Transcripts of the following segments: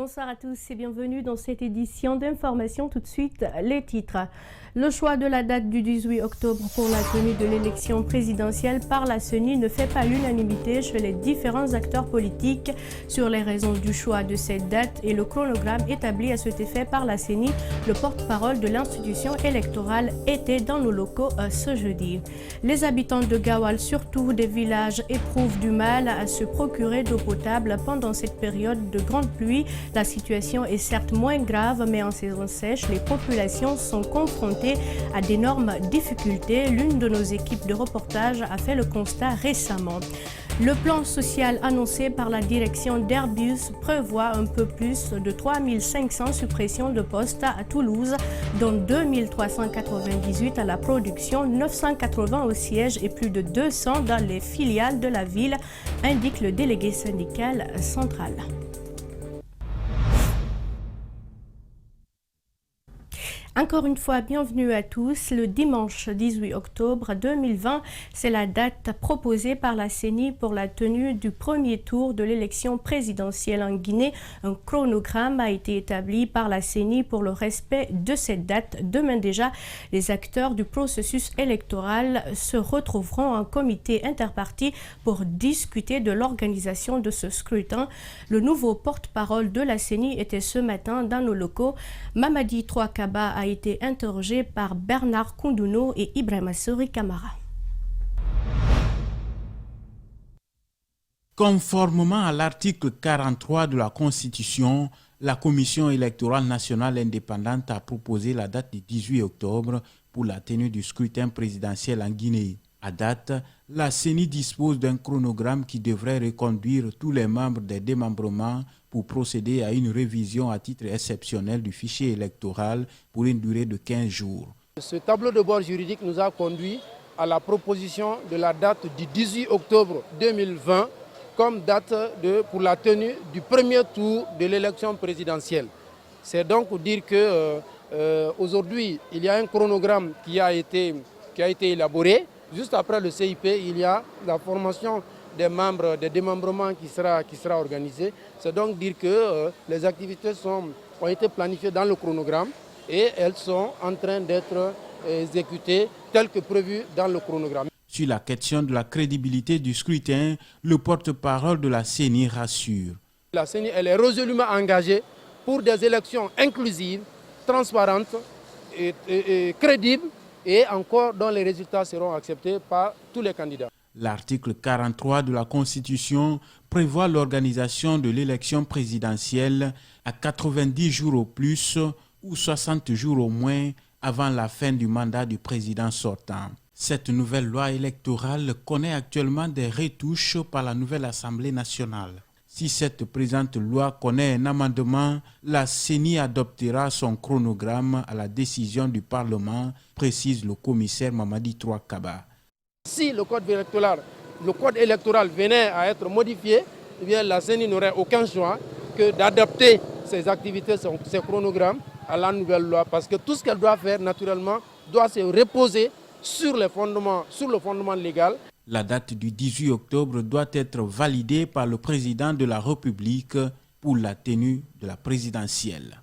Bonsoir à tous et bienvenue dans cette édition d'information. Tout de suite, les titres. Le choix de la date du 18 octobre pour la tenue de l'élection présidentielle par la CENI ne fait pas l'unanimité chez les différents acteurs politiques sur les raisons du choix de cette date et le chronogramme établi à cet effet par la CENI. Le porte-parole de l'institution électorale était dans nos locaux ce jeudi. Les habitants de Gawal, surtout des villages, éprouvent du mal à se procurer d'eau potable pendant cette période de grande pluie. La situation est certes moins grave, mais en saison sèche, les populations sont confrontées à d'énormes difficultés. L'une de nos équipes de reportage a fait le constat récemment. Le plan social annoncé par la direction d'Airbus prévoit un peu plus de 3500 suppressions de postes à Toulouse, dont 2398 à la production, 980 au siège et plus de 200 dans les filiales de la ville, indique le délégué syndical central. Encore une fois, bienvenue à tous. Le dimanche 18 octobre 2020, c'est la date proposée par la CENI pour la tenue du premier tour de l'élection présidentielle en Guinée. Un chronogramme a été établi par la CENI pour le respect de cette date. Demain déjà, les acteurs du processus électoral se retrouveront en comité interparti pour discuter de l'organisation de ce scrutin. Le nouveau porte-parole de la CENI était ce matin dans nos locaux. Mamadi Troakaba a été interrogé par Bernard Koundouno et Ibrahima Sori Kamara. Conformément à l'article 43 de la Constitution, la Commission électorale nationale indépendante a proposé la date du 18 octobre pour la tenue du scrutin présidentiel en Guinée. À date, la CENI dispose d'un chronogramme qui devrait reconduire tous les membres des démembrements pour procéder à une révision à titre exceptionnel du fichier électoral pour une durée de 15 jours. Ce tableau de bord juridique nous a conduit à la proposition de la date du 18 octobre 2020 comme date pour la tenue du premier tour de l'élection présidentielle. C'est donc dire que aujourd'hui, il y a un chronogramme qui a été élaboré. Juste après le CIP, il y a la formation des membres, des démembrements qui sera organisé. C'est donc dire que les activités ont été planifiées dans le chronogramme et elles sont en train d'être exécutées telles que prévues dans le chronogramme. Sur la question de la crédibilité du scrutin, le porte-parole de la CENI rassure. La CENI elle est résolument engagée pour des élections inclusives, transparentes et crédibles, et encore dont les résultats seront acceptés par tous les candidats. L'article 43 de la Constitution prévoit l'organisation de l'élection présidentielle à 90 jours au plus ou 60 jours au moins avant la fin du mandat du président sortant. Cette nouvelle loi électorale connaît actuellement des retouches par la nouvelle Assemblée nationale. Si cette présente loi connaît un amendement, la CENI adoptera son chronogramme à la décision du Parlement, précise le commissaire Mamadi Troakaba. Si le code électoral venait à être modifié, eh bien la CENI n'aurait aucun choix que d'adapter ses activités, ses chronogrammes à la nouvelle loi, parce que tout ce qu'elle doit faire, naturellement, doit se reposer sur le fondement légal. La date du 18 octobre doit être validée par le président de la République pour la tenue de la présidentielle.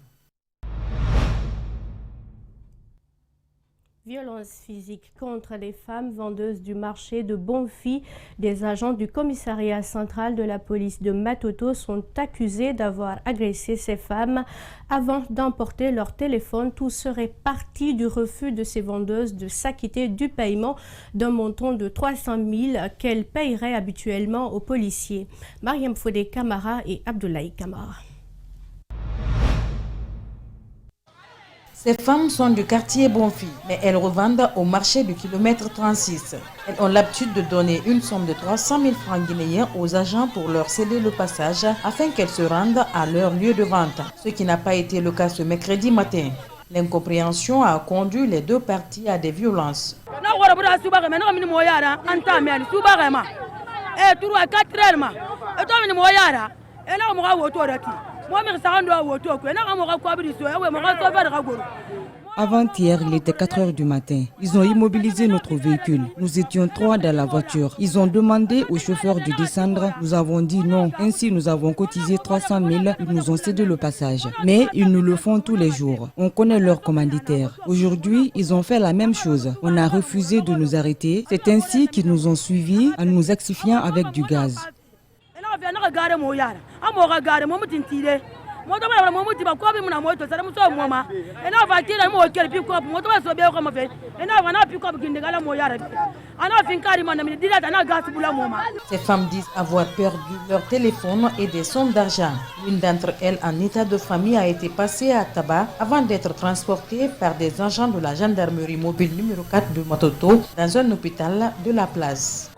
Violence physique contre les femmes vendeuses du marché de Bonfi. Des agents du commissariat central de la police de Matoto sont accusés d'avoir agressé ces femmes avant d'emporter leur téléphone. Tout serait parti du refus de ces vendeuses de s'acquitter du paiement d'un montant de 300 000 qu'elles paieraient habituellement aux policiers. Mariam Fodé Kamara et Abdoulaye Kamara. Ces femmes sont du quartier Bonfi, mais elles revendent au marché du kilomètre 36. Elles ont l'habitude de donner une somme de 300 000 francs guinéens aux agents pour leur céder le passage afin qu'elles se rendent à leur lieu de vente, ce qui n'a pas été le cas ce mercredi matin. L'incompréhension a conduit les deux parties à des violences. Avant-hier, il était 4 heures du matin. Ils ont immobilisé notre véhicule. Nous étions 3 dans la voiture. Ils ont demandé au chauffeur de descendre. Nous avons dit non. Ainsi, nous avons cotisé 300 000. Ils nous ont cédé le passage. Mais ils nous le font tous les jours. On connaît leurs commanditaires. Aujourd'hui, ils ont fait la même chose. On a refusé de nous arrêter. C'est ainsi qu'ils nous ont suivis en nous asphyxiant avec du gaz. Ces femmes disent avoir perdu leur téléphone et des sommes d'argent. L'une d'entre elles, en état de famille, a été passée à tabac avant d'être transportée par des agents de la gendarmerie mobile numéro 4 de Matoto dans un hôpital de la place.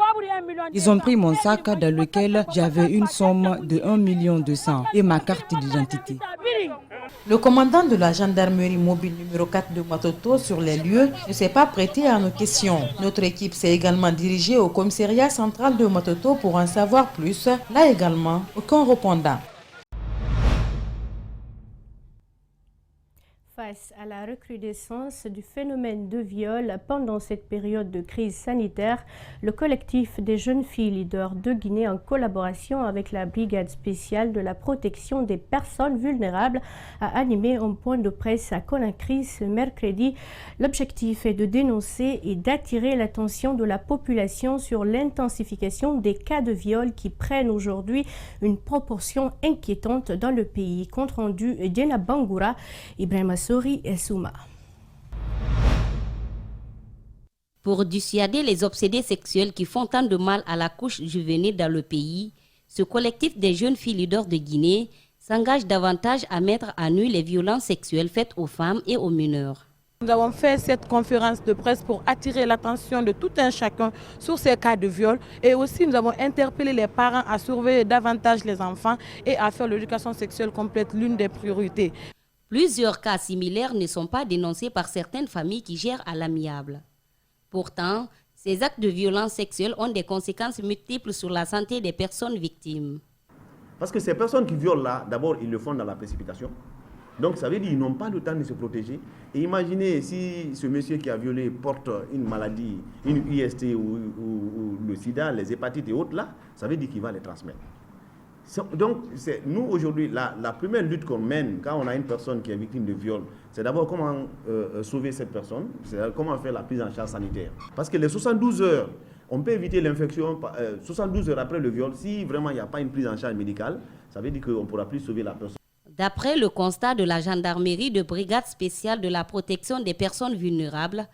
Ils ont pris mon sac dans lequel j'avais une somme de 1 200 000 et ma carte d'identité. Le commandant de la gendarmerie mobile numéro 4 de Matoto sur les lieux ne s'est pas prêté à nos questions. Notre équipe s'est également dirigée au commissariat central de Matoto pour en savoir plus. Là également, aucun répondant. Face à la recrudescence du phénomène de viol pendant cette période de crise sanitaire, le collectif des jeunes filles leaders de Guinée, en collaboration avec la brigade spéciale de la protection des personnes vulnérables, a animé un point de presse à Conakry ce mercredi. L'objectif est de dénoncer et d'attirer l'attention de la population sur l'intensification des cas de viol qui prennent aujourd'hui une proportion inquiétante dans le pays. Compte rendu d'Ena Bangoura, Ibrahima Sori et Souma. Pour dissuader les obsédés sexuels qui font tant de mal à la couche juvénile dans le pays, ce collectif des jeunes filles leaders de Guinée s'engage davantage à mettre à nu les violences sexuelles faites aux femmes et aux mineurs. Nous avons fait cette conférence de presse pour attirer l'attention de tout un chacun sur ces cas de viol et aussi nous avons interpellé les parents à surveiller davantage les enfants et à faire l'éducation sexuelle complète l'une des priorités. Plusieurs cas similaires ne sont pas dénoncés par certaines familles qui gèrent à l'amiable. Pourtant, ces actes de violence sexuelle ont des conséquences multiples sur la santé des personnes victimes. Parce que ces personnes qui violent là, d'abord, ils le font dans la précipitation. Donc ça veut dire qu'ils n'ont pas le temps de se protéger. Et imaginez si ce monsieur qui a violé porte une maladie, une IST ou le sida, les hépatites et autres là, ça veut dire qu'il va les transmettre. Donc, nous aujourd'hui, la première lutte qu'on mène quand on a une personne qui est victime de viol, c'est d'abord comment sauver cette personne, c'est comment faire la prise en charge sanitaire. Parce que les 72 heures, on peut éviter l'infection, 72 heures après le viol, si vraiment il n'y a pas une prise en charge médicale, ça veut dire qu'on ne pourra plus sauver la personne. D'après le constat de la gendarmerie de brigade spéciale de la protection des personnes vulnérables,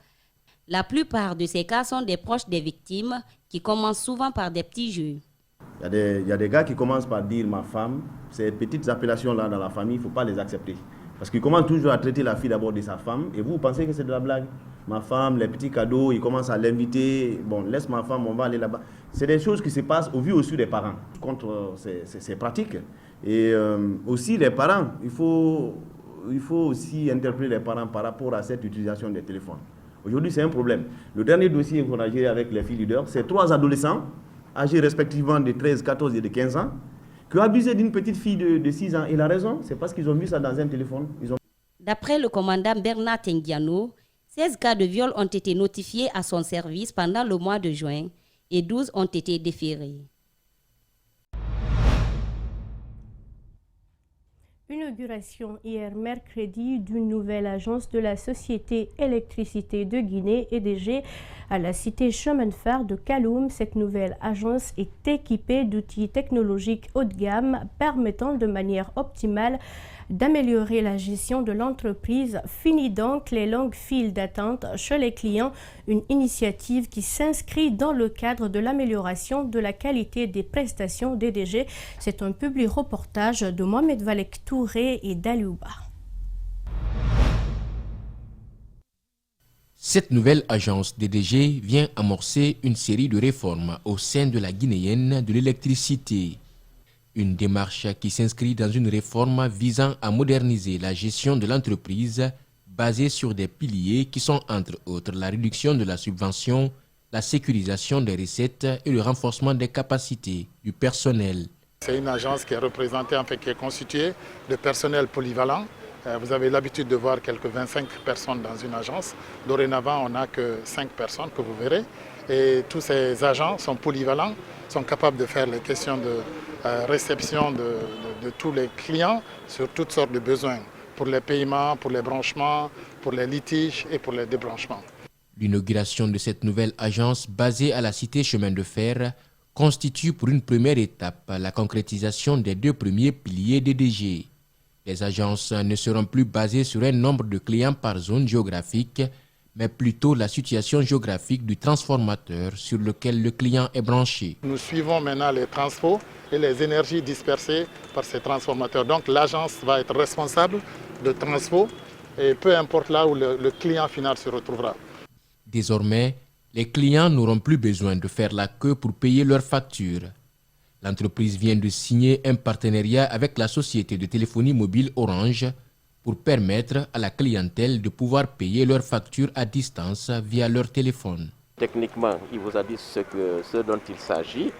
la plupart de ces cas sont des proches des victimes qui commencent souvent par des petits jeux. Il y a des gars qui commencent par dire ma femme, ces petites appellations-là dans la famille, il ne faut pas les accepter. Parce qu'ils commencent toujours à traiter la fille d'abord de sa femme, et vous pensez que c'est de la blague. Ma femme, les petits cadeaux, ils commencent à l'inviter, bon, laisse ma femme, on va aller là-bas. C'est des choses qui se passent au vu au su des parents, contre ces pratiques. Et aussi les parents, il faut aussi interpeller les parents par rapport à cette utilisation des téléphones. Aujourd'hui, c'est un problème. Le dernier dossier qu'on a géré avec les filles leaders, c'est 3 adolescents, âgés respectivement de 13, 14 et de 15 ans, qui ont abusé d'une petite fille de 6 ans. Et la raison, c'est parce qu'ils ont vu ça dans un téléphone. D'après le commandant Bernard Tengiano, 16 cas de viol ont été notifiés à son service pendant le mois de juin et 12 ont été déférés. Inauguration hier mercredi d'une nouvelle agence de la Société Électricité de Guinée, EDG, à la cité chemin de fer de Kaloum. Cette nouvelle agence est équipée d'outils technologiques haut de gamme permettant de manière optimale d'améliorer la gestion de l'entreprise. Fini donc les longues files d'attente chez les clients, une initiative qui s'inscrit dans le cadre de l'amélioration de la qualité des prestations d'EDG. C'est un public reportage de Mohamed Valek Touré et Daliouba. Cette nouvelle agence DDG vient amorcer une série de réformes au sein de la guinéenne de l'électricité. Une démarche qui s'inscrit dans une réforme visant à moderniser la gestion de l'entreprise basée sur des piliers qui sont entre autres la réduction de la subvention, la sécurisation des recettes et le renforcement des capacités du personnel. C'est une agence qui est représentée, qui est constituée de personnel polyvalent, Vous avez l'habitude de voir quelques 25 personnes dans une agence. Dorénavant, on n'a que 5 personnes que vous verrez. Et tous ces agents sont polyvalents, sont capables de faire les questions de réception de tous les clients sur toutes sortes de besoins, pour les paiements, pour les branchements, pour les litiges et pour les débranchements. L'inauguration de cette nouvelle agence basée à la cité Chemin de Fer constitue pour une première étape la concrétisation des 2 premiers piliers DDG. Les agences ne seront plus basées sur un nombre de clients par zone géographique, mais plutôt la situation géographique du transformateur sur lequel le client est branché. Nous suivons maintenant les transfos et les énergies dispersées par ces transformateurs. Donc l'agence va être responsable de transfo et peu importe là où le client final se retrouvera. Désormais, les clients n'auront plus besoin de faire la queue pour payer leurs factures. L'entreprise vient de signer un partenariat avec la société de téléphonie mobile Orange pour permettre à la clientèle de pouvoir payer leurs factures à distance via leur téléphone. Techniquement, il vous a dit ce dont il s'agit.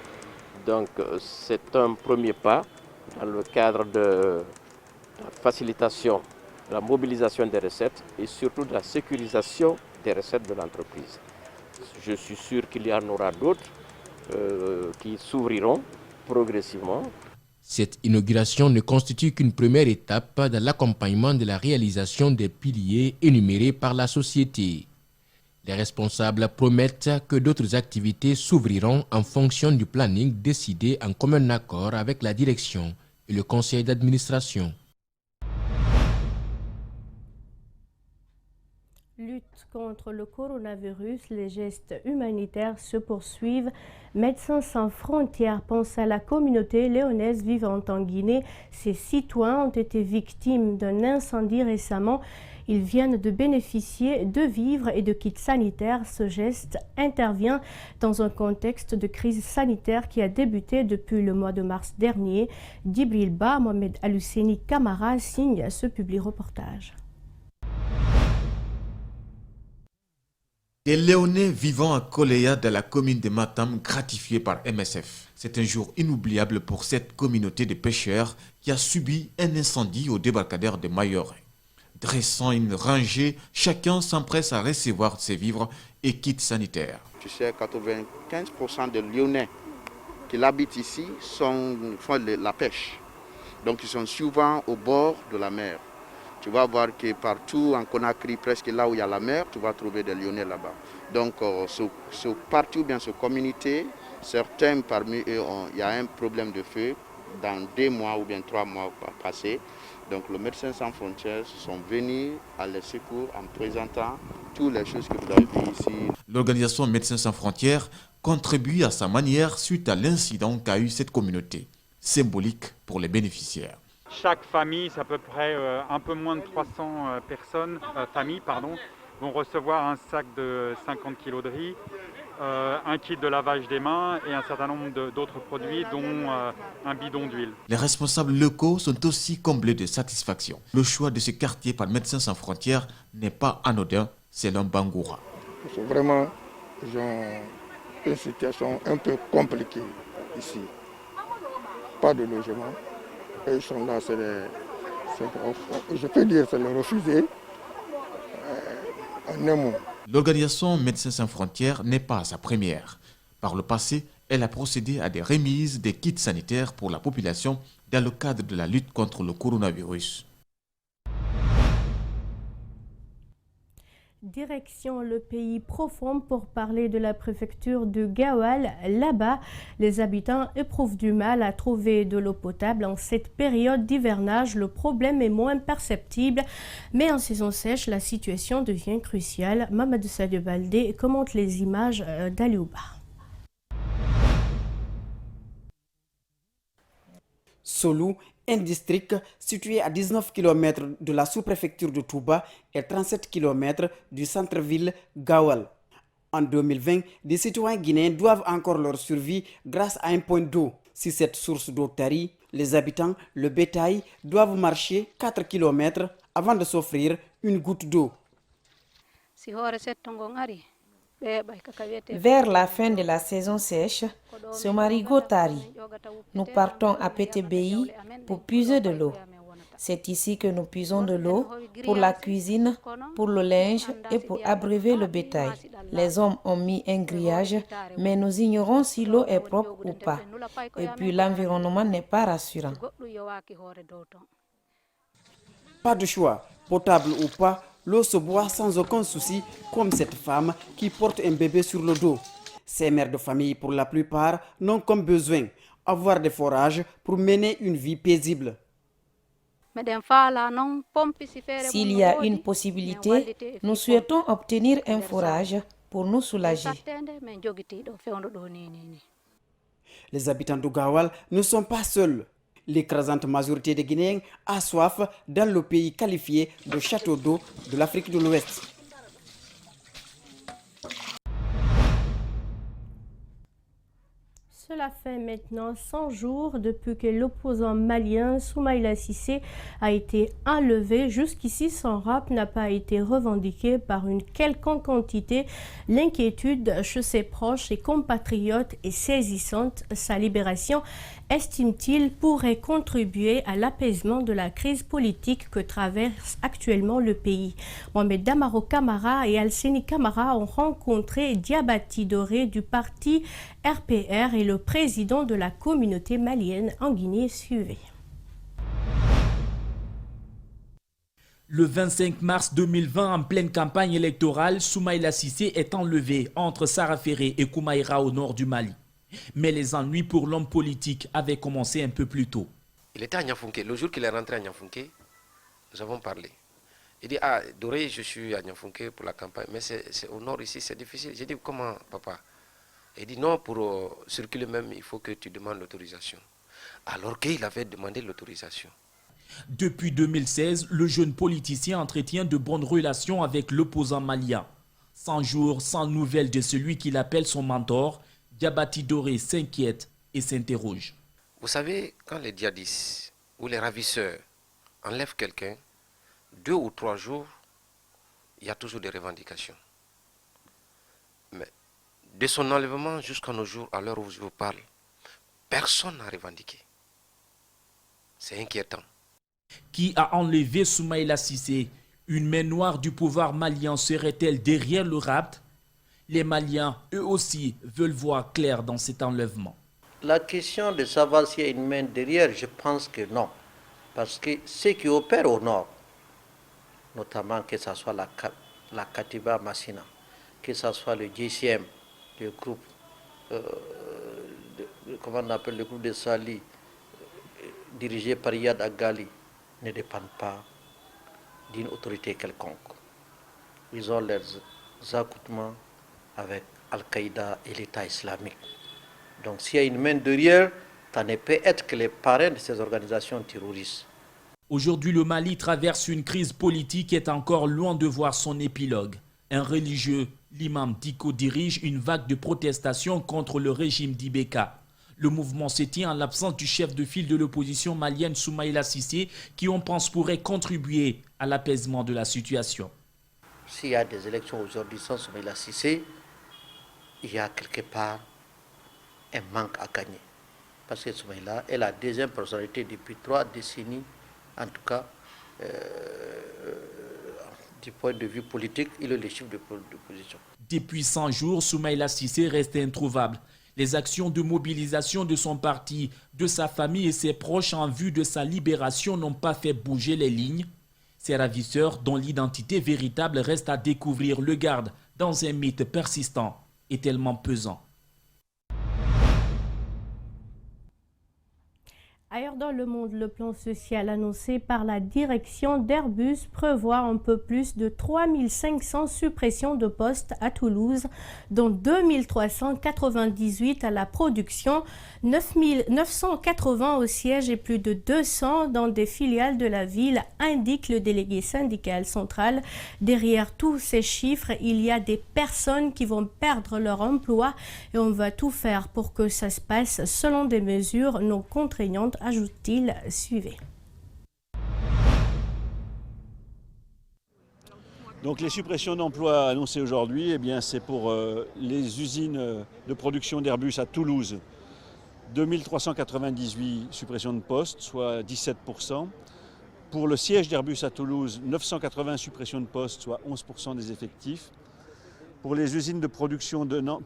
Donc, c'est un premier pas dans le cadre de la facilitation, de la mobilisation des recettes et surtout de la sécurisation des recettes de l'entreprise. Je suis sûr qu'il y en aura d'autres qui s'ouvriront progressivement. Cette inauguration ne constitue qu'une première étape dans l'accompagnement de la réalisation des piliers énumérés par la société. Les responsables promettent que d'autres activités s'ouvriront en fonction du planning décidé en commun accord avec la direction et le conseil d'administration. Lutte contre le coronavirus, les gestes humanitaires se poursuivent. Médecins sans frontières pense à la communauté léonaise vivant en Guinée. Ces citoyens ont été victimes d'un incendie récemment. Ils viennent de bénéficier de vivres et de kits sanitaires. Ce geste intervient dans un contexte de crise sanitaire qui a débuté depuis le mois de mars dernier. Djibril Ba, Mohamed Aluseni Kamara signe ce publi-reportage. Des Léonais vivant à Koleya dans la commune de Matam gratifiés par MSF. C'est un jour inoubliable pour cette communauté de pêcheurs qui a subi un incendie au débarcadère de Mayore. Dressant une rangée, chacun s'empresse à recevoir ses vivres et kits sanitaires. Tu sais, 95% des Lyonnais qui habitent ici font la pêche. Donc ils sont souvent au bord de la mer. Tu vas voir que partout en Conakry, presque là où il y a la mer, tu vas trouver des Lyonnais là-bas. Donc ce parti ou bien cette communauté, certains parmi eux, il y a un problème de feu dans 2 mois ou bien 3 mois passés. Donc le Médecins sans frontières sont venus à leur secours en présentant toutes les choses que vous avez vues ici. L'organisation Médecins sans frontières contribue à sa manière suite à l'incident qu'a eu cette communauté, symbolique pour les bénéficiaires. Chaque famille, c'est à peu près un peu moins de 300 familles, vont recevoir un sac de 50 kg de riz, un kit de lavage des mains et un certain nombre d'autres produits, dont un bidon d'huile. Les responsables locaux sont aussi comblés de satisfaction. Le choix de ce quartier par Médecins sans frontières n'est pas anodin, selon Bangoura. Vraiment, ils ont une situation un peu compliquée ici. Pas de logement. Et ils sont là, je peux dire c'est le refusé. En un mot. L'organisation Médecins sans frontières n'est pas sa première. Par le passé, elle a procédé à des remises des kits sanitaires pour la population dans le cadre de la lutte contre le coronavirus. Direction le pays profond pour parler de la préfecture de Gawal. Là-bas, les habitants éprouvent du mal à trouver de l'eau potable. En cette période d'hivernage, le problème est moins perceptible. Mais en saison sèche, la situation devient cruciale. Mamadou Sadio Baldé commente les images d'Aliouba. Solou, un district situé à 19 km de la sous-préfecture de Touba et 37 km du centre-ville Gawal. En 2020, des citoyens guinéens doivent encore leur survie grâce à un point d'eau. Si cette source d'eau tarit, les habitants, le bétail, doivent marcher 4 km avant de s'offrir une goutte d'eau. Vers la fin de la saison sèche, ce marigot tarit. Nous partons à PTBI pour puiser de l'eau. C'est ici que nous puisons de l'eau pour la cuisine, pour le linge et pour abreuver le bétail. Les hommes ont mis un grillage, mais nous ignorons si l'eau est propre ou pas. Et puis l'environnement n'est pas rassurant. Pas de choix, potable ou pas, l'eau se boit sans aucun souci, comme cette femme qui porte un bébé sur le dos. Ces mères de famille, pour la plupart, n'ont comme besoin avoir des forages pour mener une vie paisible. S'il y a une possibilité, nous souhaitons obtenir un forage pour nous soulager. Les habitants de Gawal ne sont pas seuls. L'écrasante majorité des Guinéens a soif dans le pays qualifié de château d'eau de l'Afrique de l'Ouest. Cela fait maintenant 100 jours depuis que l'opposant malien Soumaïla Cissé a été enlevé. Jusqu'ici, son rap n'a pas été revendiqué par une quelconque entité. L'inquiétude chez ses proches et compatriotes est saisissante. Sa libération, estime-t-il, pourrait contribuer à l'apaisement de la crise politique que traverse actuellement le pays. Mohamed Damaro Camara et Alseni Camara ont rencontré Diabati Doré du parti RPR et le président de la communauté malienne en Guinée. Suivez. Le 25 mars 2020, en pleine campagne électorale, Soumaïla Cissé est enlevé entre Saraféré et Koumaïra au nord du Mali. Mais les ennuis pour l'homme politique avaient commencé un peu plus tôt. Il était à Niafunké. Le jour qu'il est rentré à Niafunké, nous avons parlé. Il dit, ah, Doré, je suis à Niafunké pour la campagne, mais c'est au nord ici, c'est difficile. J'ai dit, comment, papa? Il dit, non, pour circuler même, il faut que tu demandes l'autorisation. Alors qu'il avait demandé l'autorisation. Depuis 2016, le jeune politicien entretient de bonnes relations avec l'opposant malien. 100 jours sans nouvelles de celui qu'il appelle son mentor, Diabati Doré s'inquiète et s'interroge. Vous savez, quand les djihadistes ou les ravisseurs enlèvent quelqu'un, 2 ou 3 jours, il y a toujours des revendications. Mais de son enlèvement jusqu'à nos jours, à l'heure où je vous parle, personne n'a revendiqué. C'est inquiétant. Qui a enlevé Soumaïla Cissé? Une main noire du pouvoir malien serait-elle derrière le rapt? Les Maliens, eux aussi, veulent voir clair dans cet enlèvement. La question de savoir s'il y a une main derrière, je pense que non. Parce que ceux qui opèrent au nord, notamment que ce soit la Katiba Massina, que ce soit le GCM, le groupe, comment on appelle le groupe de Sali, dirigé par Yad Agali, ne dépendent pas d'une autorité quelconque. Ils ont leurs accoutrements avec Al-Qaïda et l'État islamique. Donc s'il y a une main derrière, ça ne peut être que les parrains de ces organisations terroristes. Aujourd'hui, le Mali traverse une crise politique et est encore loin de voir son épilogue. Un religieux, l'imam Diko, dirige une vague de protestation contre le régime d'Ibeka. Le mouvement se tient en l'absence du chef de file de l'opposition malienne Soumaïla Cissé, qui on pense pourrait contribuer à l'apaisement de la situation. S'il y a des élections aujourd'hui sans Soumaïla Cissé, il y a quelque part un manque à gagner. Parce que Soumaïla est la deuxième personnalité depuis 3 décennies, en tout cas, du point de vue politique, il est le chef de l'opposition. Depuis 100 jours, Soumaïla Cissé reste introuvable. Les actions de mobilisation de son parti, de sa famille et ses proches en vue de sa libération n'ont pas fait bouger les lignes. Ces ravisseurs, dont l'identité véritable reste à découvrir, le gardent dans un mythe persistant et tellement pesant. Ailleurs dans le monde, le plan social annoncé par la direction d'Airbus prévoit un peu plus de 3500 suppressions de postes à Toulouse, dont 2398 à la production, 980 au siège et plus de 200 dans des filiales de la ville, indique le délégué syndical central. Derrière tous ces chiffres, il y a des personnes qui vont perdre leur emploi et on va tout faire pour que ça se passe selon des mesures non contraignantes, ajoute-t-il. Suivez. Donc les suppressions d'emplois annoncées aujourd'hui, c'est pour les usines de production d'Airbus à Toulouse. 2398 suppressions de postes, soit 17%. Pour le siège d'Airbus à Toulouse, 980 suppressions de postes, soit 11% des effectifs. Pour l'usine de production de Nantes,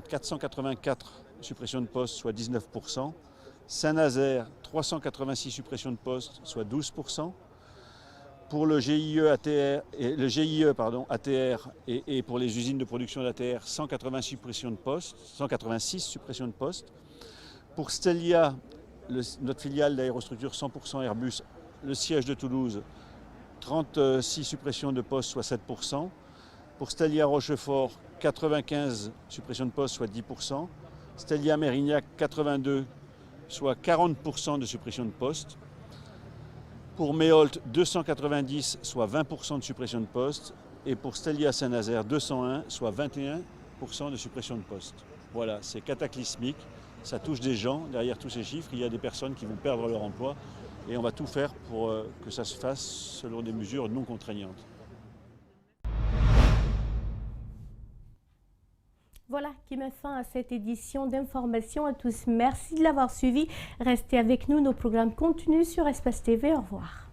484 suppressions de postes, soit 19%. Saint-Nazaire, 386 suppressions de postes, soit 12%. Pour le GIE ATR, et pour les usines de production d'ATR, 186 suppressions de postes. Pour Stelia, notre filiale d'aérostructure 100% Airbus, le siège de Toulouse, 36 suppressions de postes, soit 7%. Pour Stelia Rochefort, 95 suppressions de postes, soit 10%. Stelia Mérignac, 82, soit 40% de suppression de postes. Pour Méholt, 290, soit 20% de suppression de postes. Et pour Stelia Saint-Nazaire, 201, soit 21% de suppression de postes. Voilà, c'est cataclysmique. Ça touche des gens. Derrière tous ces chiffres, il y a des personnes qui vont perdre leur emploi. Et on va tout faire pour que ça se fasse selon des mesures non contraignantes. Voilà qui met fin à cette édition d'information à tous. Merci de l'avoir suivi. Restez avec nous, nos programmes continuent sur Espace TV. Au revoir.